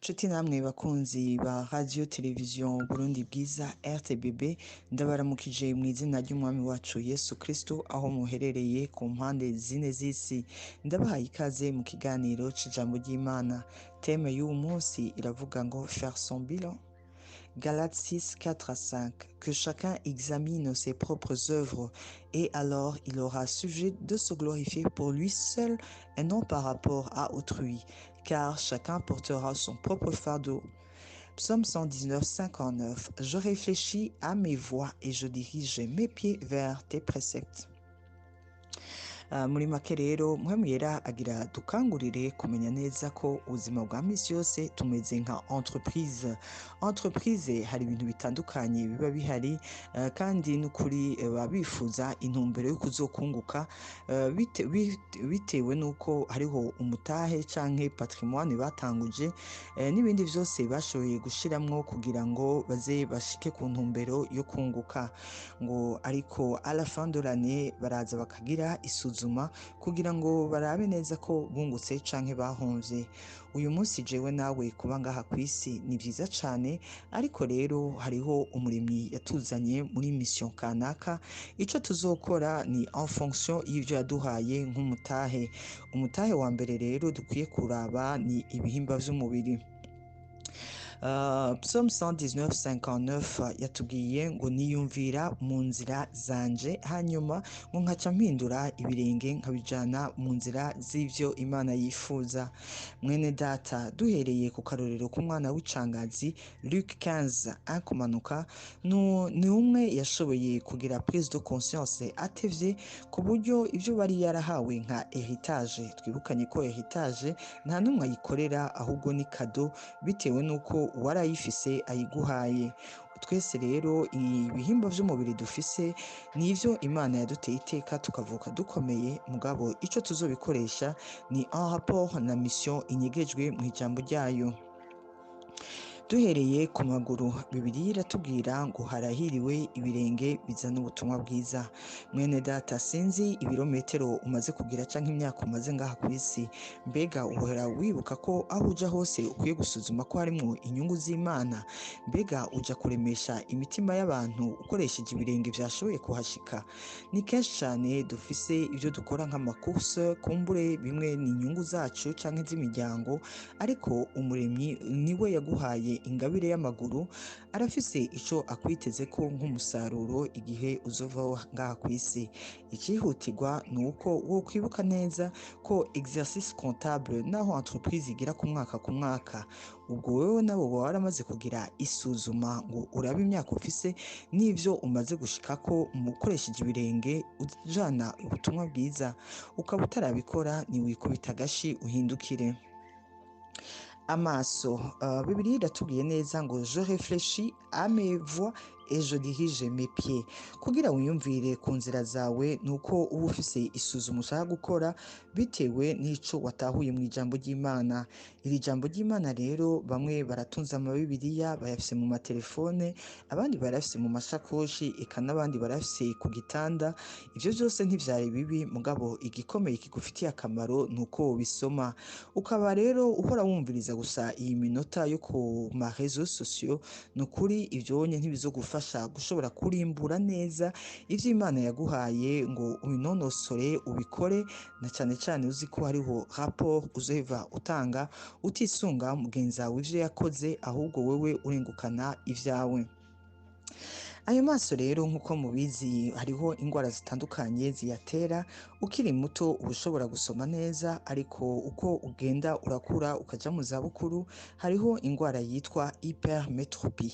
Nshuti namwe bakunzi ba radio television Burundi bwiza RTBB, ndabaramukije mu izina ry'umwami wacu Yesu Kristo aho muherereye ku mpande zine z'isi. Ndabahaye ikaze mu kiganiro c'ijambo ry'Imana. Teme y'uyu munsi iravuga ngo faire son bilan. Galates 6, 4 à 5. Que chacun examine ses propres œuvres, et alors il aura sujet de se glorifier pour lui seul et non par rapport à autrui, car chacun portera son propre fardeau. Psaume 119, 59. Je réfléchis à mes voies et je dirige mes pieds vers tes préceptes. Muri make rero mpwemu yera agira dukangurire kumenya neza ko ubuzima bwa misi yose tumeze nka entreprise hari ibintu bitandukanye biba bihari, kandi n'ukuri babifuza intumbero yo kuzokunguka bitewe nuko hariho umutahe canke patrimoine batanguje, n'ibindi vyose bashoboye gushiramwo kugira ngo baze bashike ku ntumbero yo kunguka. Ngo ariko à la fin de l'année baraza bakagira isuzuma kugira ngo barabe neza ko bungutse canke bahomvye. Uyu munsi jewe nawe kuba ngaha kw'isi ni vyiza cane, ariko rero hariho umuremyi yatuzanye muri mission kanaka. Ico tuzokora ni en fonction y'ivyo yaduhaye nk'umutahe. Umutahe wa mbere rero dukwiye kuraba ni ibihimba vy'umubiri. Psaume 119, 59 yatubwiye ngo niyumvira mu nzira zanje, hanyuma ngo nkaca mpindura ibirenge nkabijana mu nzira z'ivyo Imana yifuza. Mwene data, duhereye ku karorero k'umwana w'icangazi Luc 15 kumanuka, ni umwe yashoboye kugira prise de conscience atevye, ku buryo ivyo bari yarahawe nka heritage. Twibukanye ko heritage nta numwe ayikorera, ahubwo ni kado bitewe nuko warayifise ayiguhaye. Twese rero ibihimba vy'umubiri dufise nivyo Imana yaduteye iteka tukavuka dukomeye, mugabo ico tuzobikoresha ni en rapport na mission inyegejwe mu ijambo ryayo. Duhereye ku maguru, Bibiliya iratubwira ngo harahiriwe ibirenge bizana ubutumwa bwiza. Mwene data, sinzi ibirometero umaze kugira canke imyaka umaze ngaha kw'isi, mbega uhora wibuka ko aho uja hose ukwiye gusuzuma ko harimwo inyungu z'Imana? Mbega uja kuremesha imitima y'abantu ukoresheje ibirenge vyashoboye kuhashika? Ni kenshi cane dufise ivyo dukora nk'amacourse, kumbure bimwe ni inyungu zacu canke z'imiryango, ariko umuremyi niwe yaguhaye ingabire y'amaguru, arafise ico akwiteze ko nk'umusaruro igihe uzovaho ngaha kw'isi. Icihutirwa ni uko wo kwibuka neza ko exercice comptable naho entreprise igira ku mwaka, ubwo wewe nabo waramaze kugira isuzuma ngo urabe imyaka ufise n'ivyo umaze gushikako mu gukoresheje ibirenge ujana ubutumwa bwiza. Ukaba utarabikora, ni wikubita agashi uhindukire. Amaso, Bibiliya iratubwiye neza ngo je réfléchis à mes voies et je dirige mes pieds. Kugira wiyumvire ku nzira zawe nuko uba ufise isuzuma ushaka gukora bitewe n'ico watahuye mu ijambo ry'Imana. Iri jambo ry'Imana rero bamwe baratunze amabibiliya bayafise mu matelefone, abandi barafise mu mashakoshi, eka n'abandi barafise ku gitanda. Ivyo vyose ntivyari bibi, mugabo igikomeye kigufitiye akamaro nuko bisoma. Ukaba rero uhora wumviriza gusa iyi minota yo ku ma réseaux sociaux, nukuri ivyonye ntibizogufasha gushobora kurimbura neza ivyo Imana yaguhaye ngo ubinonosore ubikore, na cane cane uzi ko hariho rapport uzoheva utanga utisunga mugenzi wawe ivyo yakoze, ahubwo wewe urengukana ivyawe. Ayo maso rero nk'uko mubizi hariho ingwara zitandukanye ziyatera. Ukiri muto uba ushobora gusoma neza, ariko uko ugenda urakura ukaja mu zabukuru hariho ingwara yitwa hypermetropie.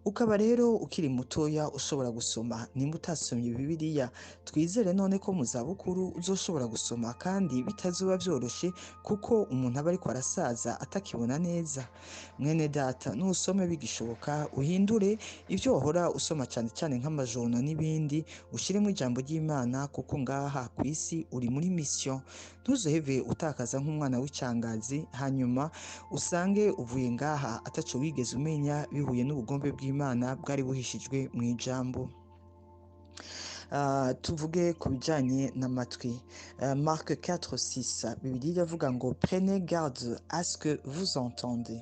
Ukaba rero ukiri mutoya ushobora gusoma, nimba utasomye Bibiliya, twizere none ko mu zabukuru uzoshobora gusoma kandi bitazoba vyoroshe, kuko umuntu aba ariko arasaza atakibona neza. Mwene data, nusome bigishoboka uhindure ivyo wahora usoma cane cane nk'amajono n'ibindi, ushiremo ijambo ry'Imana, kuko ngaha kw'isi uri muri mission. Ntuzoheve utakaza nk'umwana w'icangazi hanyuma usange uvuye ngaha ataco wigeze umenya bihuye n'ubugombe bw'Imana bwari buhishijwe mu ijambo. tuvuge ku bijyanye n'amatwi. Marque 4:6 Bibiliya iravuga ngo prenez garde à ce que vous entendez.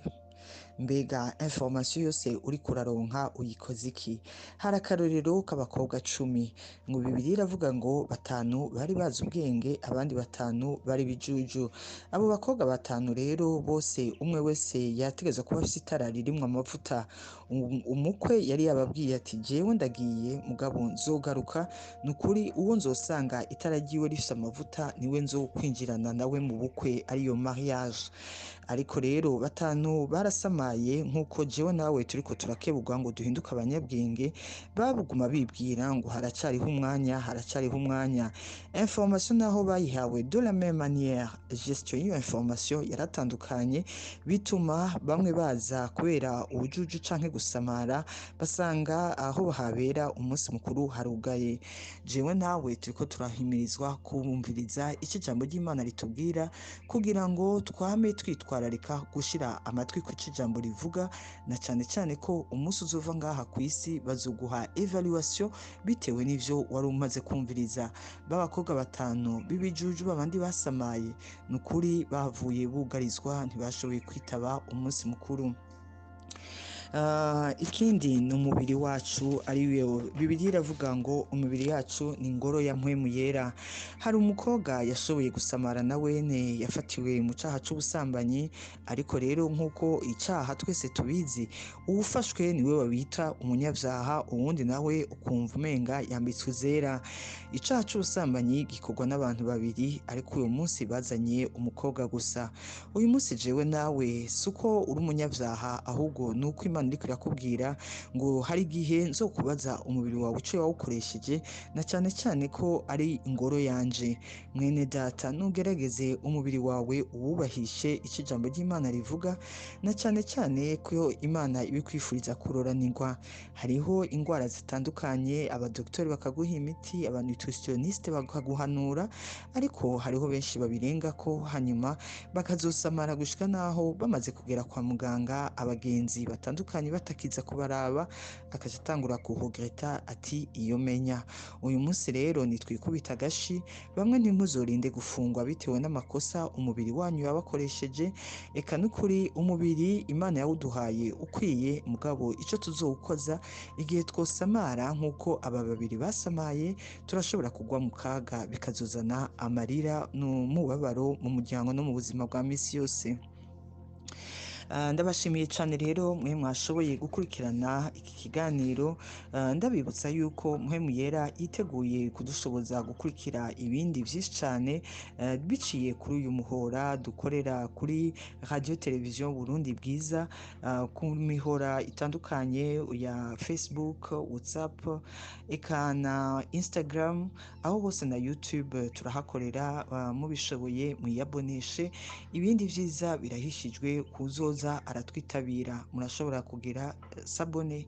Mbega information yose uri kuraronka uyikoze iki? Hari akarorero k'abakobwa 10 ngo Bibiliya iravuga ngo 5 bari bazi ubwenge, abandi 5 bari bijuju. Abo bakobwa 5 rero bose umwe wese yategeza kuba afite itara ririmwo amavuta. Umukwe yari yababwiye ati jewe ndagiye mugabo nzogaruka, nukuri uwo nzosanga itara ryiwe rifite amavuta niwe nzokwinjirana nawe mu bukwe, ariyo mariage. Ariko rero 5 barasamaye nk'uko jewe nawe turiko turakebugwa ngo duhinduke abanyabwenge, babuguma bibwira ngo haracariho umwanya. Information naho bayihawe de la même manière, gestion y'iyo information yaratandukanye, bituma bamwe baza kubera ubujuju canke gusamara, basanga aho habera umunsi mukuru harugaye. Jewe nawe turiko turahimirizwa kubumviriza icyo ijambo ry'Imana ritubwira, kugira ngo twame twitwararika gushira amatwi ku ijambo rivuga, na cyane cyane ko umunsi uzova ngaha ku isi bazoguha evaluation bitewe n'ivyo wari umaze kumviriza. B'abakobwa 5 bibijuju babandi basamaye, nukuri bavuye bugarizwa, ntibashoboye kwitaba umunsi mukuru. Ikindi ni umubiri wacu, ariyo Bibiliya iravuga ngo umubiri yacu ni ingoro ya mpwemu yera. Hari umukobwa yashoboye gusamara na wene, yafatiwe mu cyaha cy'ubusambanyi, ariko rero nk'uko icyaha twese tubizi, uwufashwe niwe babita umunyabyaha, uwundi nawe ukumva umenga yambitswe izera. Icyaha cy'ubusambanyi gikorwa n'abantu babiri, ariko uyu munsi bazanye umukobwa gusa. Uyu munsi jewe nawe suko uri umunyabyaha, ahubwo nuko Imana iri kurakubwira ngo hari igihe nzokubaza umubiri wawe uco wawukoresheje, na cyane cyane ko ari ingoro yanje. Mwene data, nugerageze umubiri wawe uwubahishe icyo ijambo ry'Imana rivuga, na cyane cyane ko Imana ibikwifuriza kuroranirwa. Hariho indwara zitandukanye, abadoktori bakaguha imiti, nutritioniste bakaguhanura, ariko hariho benshi babirenga ko hanyuma bakazosamara gushika naho bamaze kugera kwa muganga, abagenzi batandukanye batakiza kubaraba, akaja atangura kuregreta ati iyo menya. Uyu munsi rero nitwikubita agashi, bamwe ntimuzorinde gufungwa bitewe n'amakosa umubiri wanyu yabakoresheje. Eka n'ukuri umubiri Imana yawuduhaye ukwiye, mugabo ico tuzowukoza igihe twosamara nk'uko aba babiri basamaye, turashobora kugwa mu kaga, bikazozana amarira n'umubabaro mu muryango no mu buzima bwa misi yose. Ndabashimiye cyane rero mwe mwashoboye gukurikirana iki kiganiro. Ndabibutsa yuko mpwemu yera yiteguye kudushoboza gukurikira ibindi byinshi cyane, biciye kuri uyu muhora dukorera kuri radio televiziyo Burundi Bwiza, ku mihora itandukanye ya Facebook, WhatsApp, eka na Instagram, aho hose na YouTube turahakorera. Mubishoboye mwiyaboneshe, ibindi byiza birahishijwe kuzoza aratwitabira. Murashobora kugira sabone